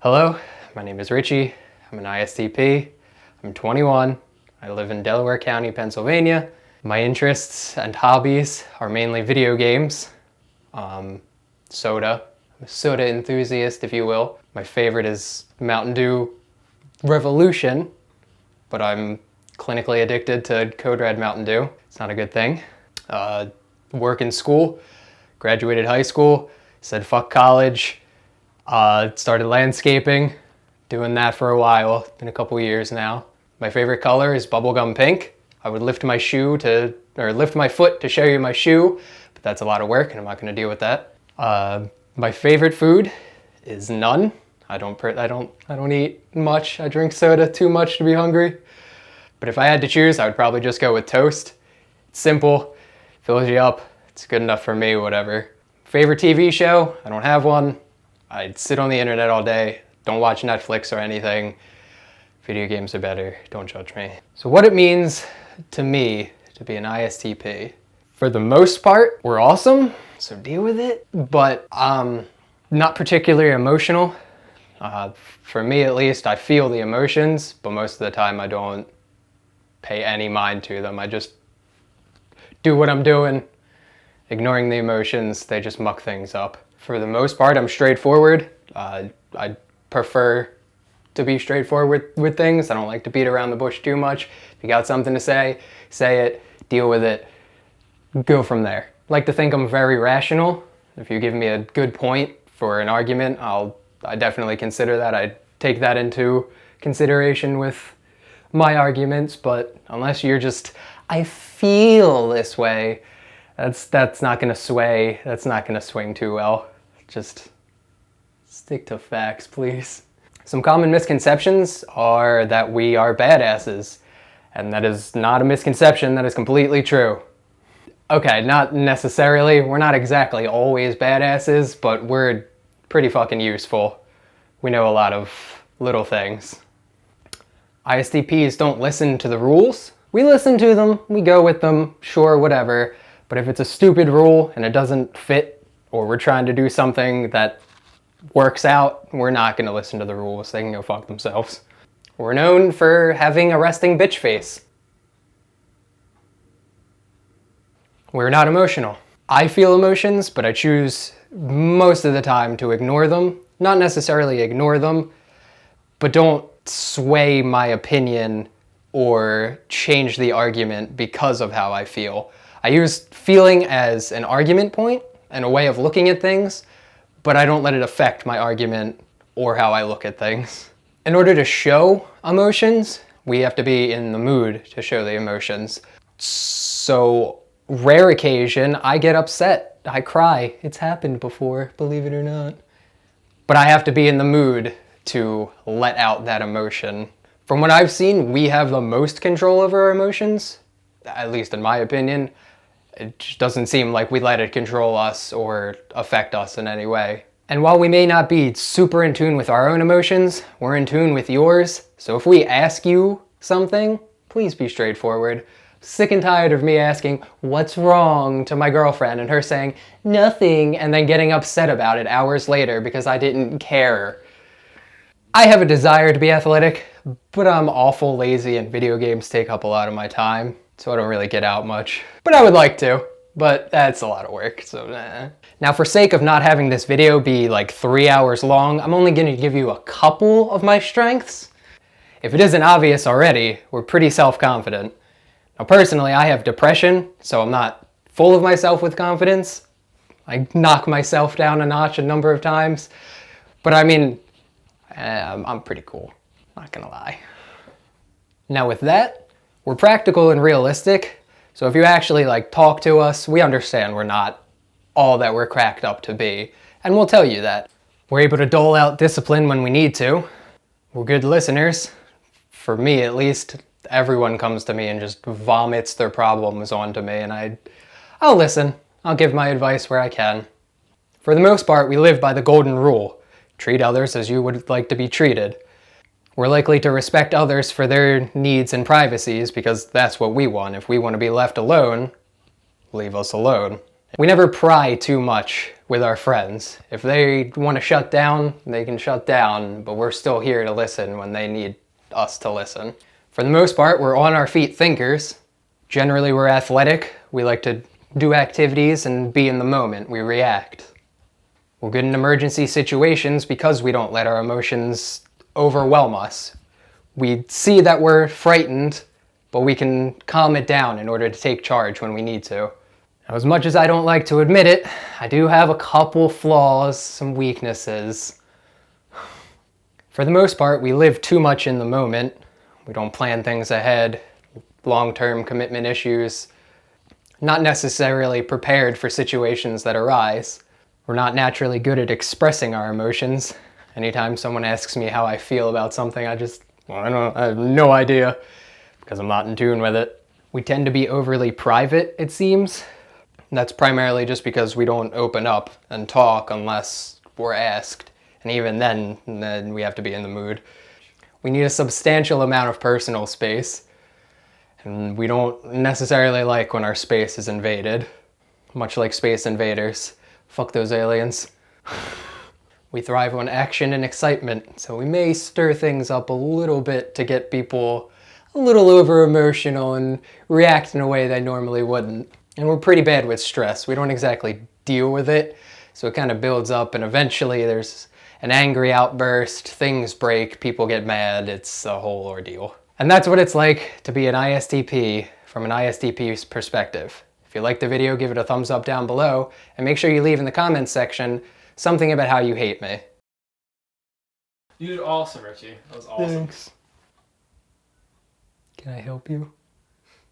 Hello, my name is Richie. I'm an ISTP. I'm 21. I live in Delaware County, Pennsylvania. My interests and hobbies are mainly video games, soda. I'm a soda enthusiast, if you will. My favorite is Mountain Dew Revolution, but I'm clinically addicted to Code Red Mountain Dew. It's not a good thing. Work in school, graduated high school, said fuck college. Started landscaping, doing that for a while. It's been a couple years now. My favorite color is bubblegum pink. I would lift my foot to show you my shoe, but that's a lot of work and I'm not gonna deal with that. My favorite food is none. I don't eat much. I drink soda too much to be hungry. But if I had to choose, I would probably just go with toast. It's simple, fills you up. It's good enough for me, whatever. Favorite TV show? I don't have one. I'd sit on the internet all day, don't watch Netflix or anything. Video games are better, don't judge me. So what it means to me to be an ISTP. For the most part, we're awesome, so deal with it, but not particularly emotional. For me at least, I feel the emotions, but most of the time I don't pay any mind to them. I just do what I'm doing, ignoring the emotions, they just muck things up. For the most part, I'm straightforward. I prefer to be straightforward with things. I don't like to beat around the bush too much. If you got something to say it, deal with it, go from there. I like to think I'm very rational. If you give me a good point for an argument, I definitely consider that. I take that into consideration with my arguments, but unless you're just, I feel this way, that's not gonna sway, that's not gonna swing too well. Just stick to facts, please. Some common misconceptions are that we are badasses, and that is not a misconception, that is completely true. Okay, not necessarily, we're not exactly always badasses, but we're pretty fucking useful. We know a lot of little things. ISTPs don't listen to the rules. We listen to them, we go with them, sure, whatever. But if it's a stupid rule and it doesn't fit, or we're trying to do something that works out, we're not gonna listen to the rules. They can go fuck themselves. We're known for having a resting bitch face. We're not emotional. I feel emotions, but I choose most of the time to ignore them. Not necessarily ignore them, but don't sway my opinion or change the argument because of how I feel. I use feeling as an argument point and a way of looking at things, but I don't let it affect my argument or how I look at things. In order to show emotions, we have to be in the mood to show the emotions. So, rare occasion, I get upset, I cry. It's happened before, believe it or not. But I have to be in the mood to let out that emotion. From what I've seen, we have the most control over our emotions, at least in my opinion. It just doesn't seem like we let it control us or affect us in any way. And while we may not be super in tune with our own emotions, we're in tune with yours. So if we ask you something, please be straightforward. Sick and tired of me asking, what's wrong, to my girlfriend and her saying, nothing, and then getting upset about it hours later because I didn't care. I have a desire to be athletic, but I'm awful lazy and video games take up a lot of my time. So I don't really get out much. But I would like to, but that's a lot of work, so nah. Now for sake of not having this video be like 3 hours long, I'm only gonna give you a couple of my strengths. If it isn't obvious already, we're pretty self-confident. Now personally, I have depression, so I'm not full of myself with confidence. I knock myself down a notch a number of times. But I mean, I'm pretty cool, not gonna lie. Now with that, we're practical and realistic, so if you actually talk to us, we understand we're not all that we're cracked up to be, and we'll tell you that. We're able to dole out discipline when we need to. We're good listeners. For me, at least, everyone comes to me and just vomits their problems onto me, and I'll listen. I'll give my advice where I can. For the most part, we live by the golden rule. Treat others as you would like to be treated. We're likely to respect others for their needs and privacies because that's what we want. If we want to be left alone, leave us alone. We never pry too much with our friends. If they want to shut down, they can shut down, but we're still here to listen when they need us to listen. For the most part, we're on our feet thinkers. Generally, we're athletic. We like to do activities and be in the moment. We react. We're good in emergency situations because we don't let our emotions overwhelm us. We see that we're frightened, but we can calm it down in order to take charge when we need to. Now, as much as I don't like to admit it, I do have a couple flaws, some weaknesses. For the most part, we live too much in the moment. We don't plan things ahead, long-term commitment issues, not necessarily prepared for situations that arise. We're not naturally good at expressing our emotions. Anytime someone asks me how I feel about something, I have no idea because I'm not in tune with it. We tend to be overly private, it seems. That's primarily just because we don't open up and talk unless we're asked. And even then we have to be in the mood. We need a substantial amount of personal space. And we don't necessarily like when our space is invaded. Much like Space Invaders. Fuck those aliens. We thrive on action and excitement, so we may stir things up a little bit to get people a little over-emotional and react in a way they normally wouldn't. And we're pretty bad with stress. We don't exactly deal with it, so it kind of builds up and eventually there's an angry outburst, things break, people get mad, it's a whole ordeal. And that's what it's like to be an ISTP from an ISTP's perspective. If you liked the video, give it a thumbs up down below, and make sure you leave in the comments section something about how you hate me. You did awesome, Richie. That was awesome. Thanks. Can I help you?